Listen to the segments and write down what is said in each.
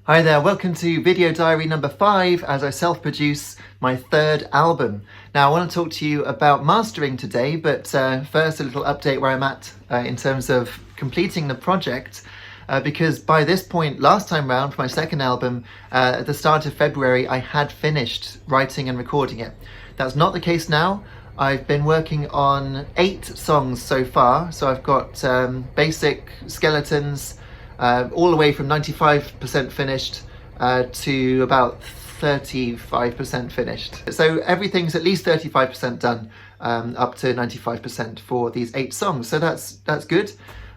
Hi there, welcome to video diary number 5 as I self-produce my 3rd album. Now I want to talk to you about mastering today, but first a little update where I'm at in terms of completing the project. Because by this point, last time round for my 2nd album, at the start of February, I had finished writing and recording it. That's not the case now. I've been working on 8 songs so far, so I've got basic skeletons, all the way from 95% finished to about 35% finished. So everything's at least 35% done, up to 95% for these 8 songs. So that's good.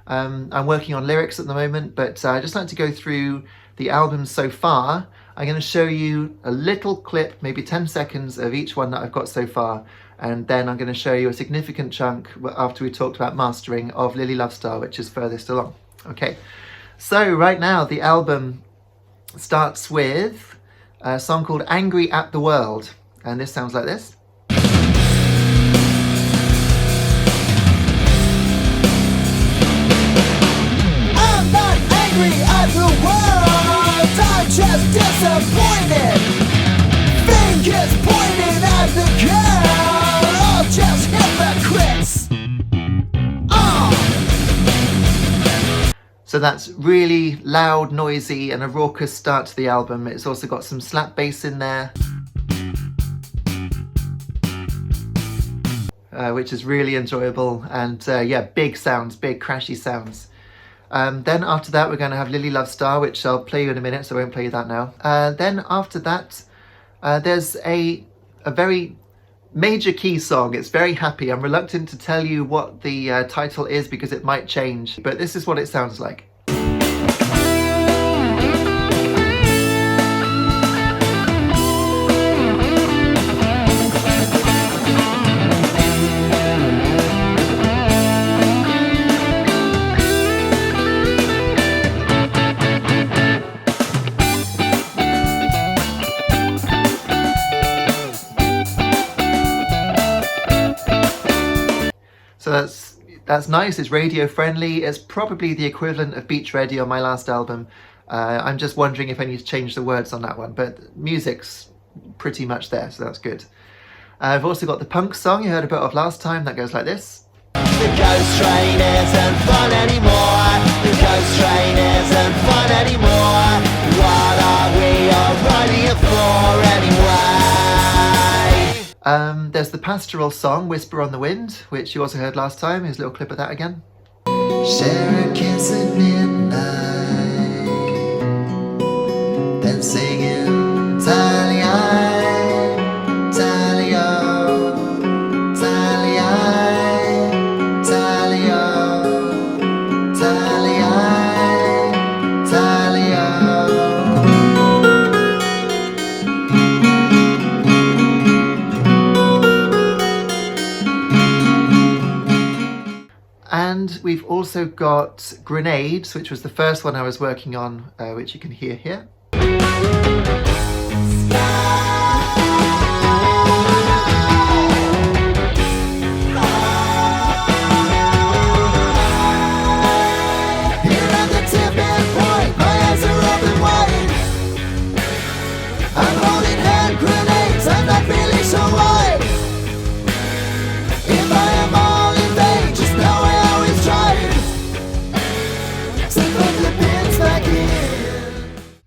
I'm working on lyrics at the moment, but I just like to go through the album so far. I'm going to show you a little clip, maybe 10 seconds of each one that I've got so far. And then I'm going to show you a significant chunk after we talked about mastering of Lily Lovestar, which is furthest along. Okay. So right now the album starts with a song called Angry at the World, and this sounds like this. I'm not angry at the world, I'm just disappointed. Fingers pointing at the girl, all just hypocrites. So that's really loud, noisy, and a raucous start to the album. It's also got some slap bass in there, which is really enjoyable. And yeah, big sounds, big crashy sounds. Then after that, we're going to have Lily Lovestar, which I'll play you in a minute, so I won't play you that now. Then after that, there's a very major key song. It's very happy. I'm reluctant to tell you what the title is because it might change, but this is what it sounds like. So that's nice, it's radio friendly. It's probably the equivalent of Beach Ready on my last album. I'm just wondering if I need to change the words on that one, but music's pretty much there, so that's good. I've also got the punk song you heard a bit of last time, that goes like this. The ghost train isn't fun anymore. The ghost train isn't fun anymore. What are we all riding it for anyway? There's the pastoral song, Whisper on the Wind, which you also heard last time. Here's a little clip of that again. Share a kiss at midnight, then singing Tally-I, Tally-O, Tally-I, Tally-O, Tally-I, Tally-O. And we've also got Grenades, which was the first one I was working on, which you can hear here.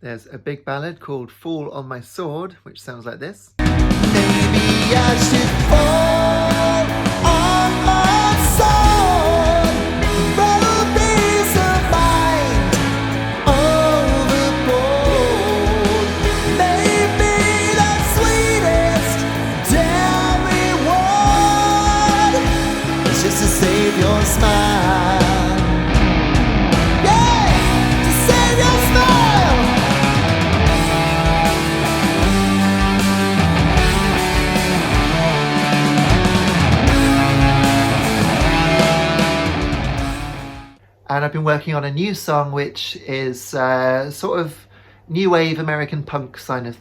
There's a big ballad called Fall on My Sword, which sounds like this. Maybe I should fall on my sword, throw peace of mind overboard. Maybe the sweetest damn reward is just to save your smile. Yeah, to save your smile. And I've been working on a new song which is sort of new wave American punk kind of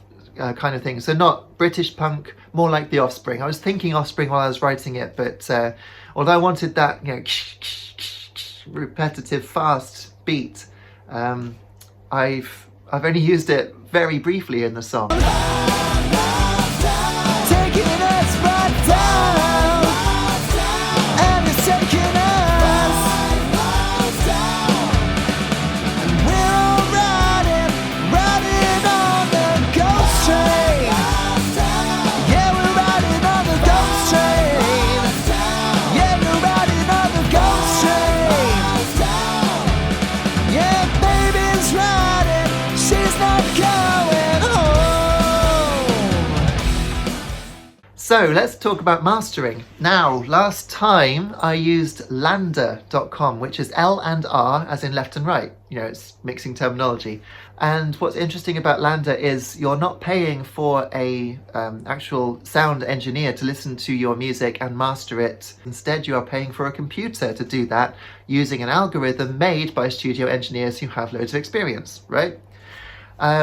thing. So not British punk, more like The Offspring. I was thinking Offspring while I was writing it, but although I wanted that, you know, repetitive, fast beat, I've I've only used it very briefly in the song. Taking us right down, and it's taking us, and we're all riding on the ghost train. Yeah, we're riding on the ghost train. Yeah, we're riding on the ghost train. Yeah, baby's riding, she's not going home. So let's talk about mastering. Now, last time I used LANDR.com, which is L and R as in left and right. You know, it's mixing terminology. And what's interesting about LANDR is you're not paying for a actual sound engineer to listen to your music and master it. Instead, you are paying for a computer to do that using an algorithm made by studio engineers who have loads of experience, right?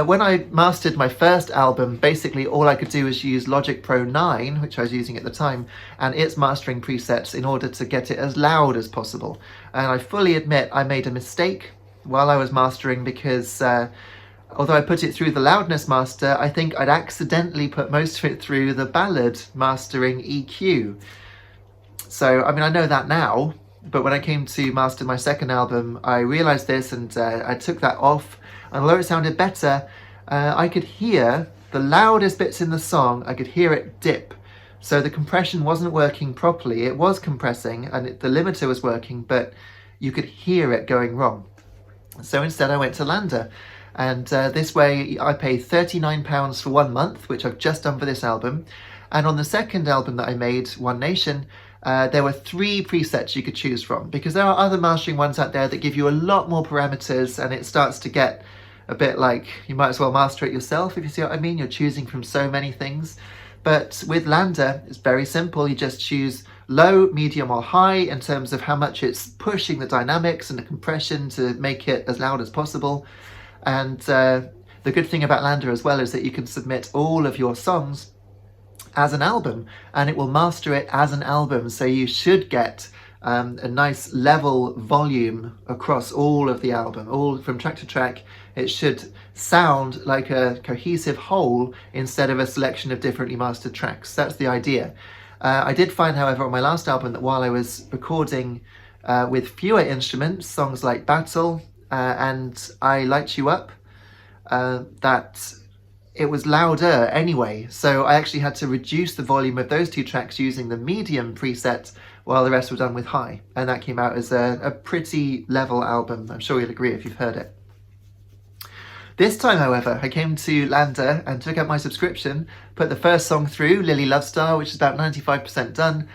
When I mastered my first album, basically all I could do was use Logic Pro 9, which I was using at the time, and its mastering presets in order to get it as loud as possible. And I fully admit I made a mistake while I was mastering because although I put it through the loudness master, I think I'd accidentally put most of it through the ballad mastering EQ. So, I mean, I know that now, but when I came to master my second album, I realized this and I took that off. And although it sounded better, I could hear the loudest bits in the song, I could hear it dip. So the compression wasn't working properly. It was compressing and the limiter was working, but you could hear it going wrong. So instead I went to LANDR. And this way I paid £39 for 1 month, which I've just done for this album. And on the second album that I made, One Nation, there were 3 presets you could choose from, because there are other mastering ones out there that give you a lot more parameters and it starts to get a bit like you might as well master it yourself, if you see what I mean. You're choosing from so many things. But with LANDR, it's very simple. You just choose low, medium or high in terms of how much it's pushing the dynamics and the compression to make it as loud as possible. And the good thing about LANDR as well is that you can submit all of your songs as an album and it will master it as an album. So you should get a nice level volume across all of the album, all from track to track. It should sound like a cohesive whole instead of a selection of differently mastered tracks. That's the idea. I did find, however, on my last album that while I was recording with fewer instruments, songs like Battle and I Light You Up, that it was louder anyway. So I actually had to reduce the volume of those 2 tracks using the medium preset while the rest were done with high. And that came out as a pretty level album. I'm sure you'll agree if you've heard it. This time, however, I came to LANDR and took out my subscription, put the first song through, Lily Lovestar, which is about 95% done.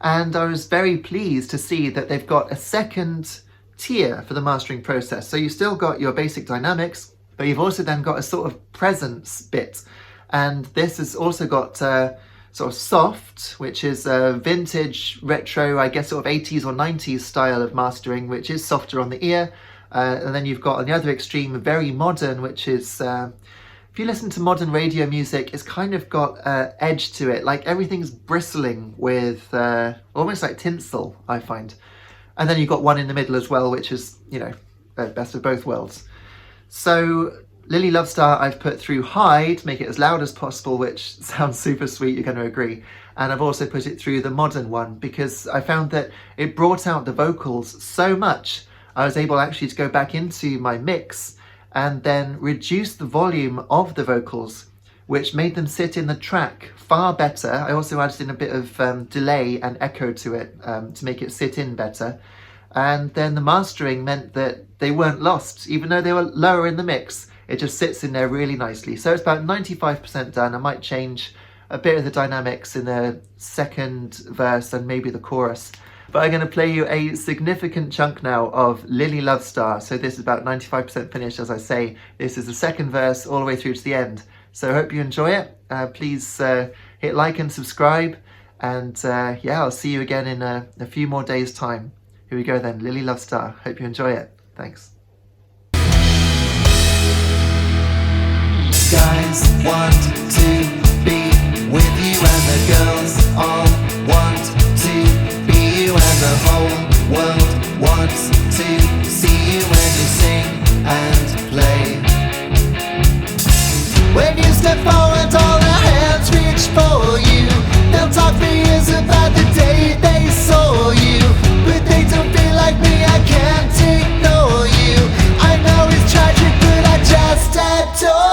And I was very pleased to see that they've got a second tier for the mastering process. So you've still got your basic dynamics, but you've also then got a sort of presence bit. And this has also got sort of soft, which is a vintage, retro, I guess sort of 80s or 90s style of mastering, which is softer on the ear. And then you've got on the other extreme, very modern, which is, if you listen to modern radio music, it's kind of got edge to it. Like everything's bristling with almost like tinsel, I find. And then you've got one in the middle as well, which is, you know, best of both worlds. So Lily Lovestar I've put through high to make it as loud as possible, which sounds super sweet, you're going to agree. And I've also put it through the modern one because I found that it brought out the vocals so much. I was able actually to go back into my mix and then reduce the volume of the vocals, which made them sit in the track far better. I also added in a bit of delay and echo to it to make it sit in better. And then the mastering meant that they weren't lost, even though they were lower in the mix. It just sits in there really nicely. So it's about 95% done. I might change a bit of the dynamics in the second verse and maybe the chorus. But I'm going to play you a significant chunk now of Lily Lovestar. So this is about 95% finished, as I say. This is the second verse all the way through to the end. So I hope you enjoy it. Please hit like and subscribe. And yeah, I'll see you again in a few more days' time. Here we go then, Lily Lovestar. Hope you enjoy it. Thanks. Guys want to be with you and the girls all want to be you and the whole world wants to see you when you sing and play. step forward, all their hands reach for you. They'll talk for years about the day they saw you, but they don't feel like me, I can't ignore you. I know it's tragic, but I just adore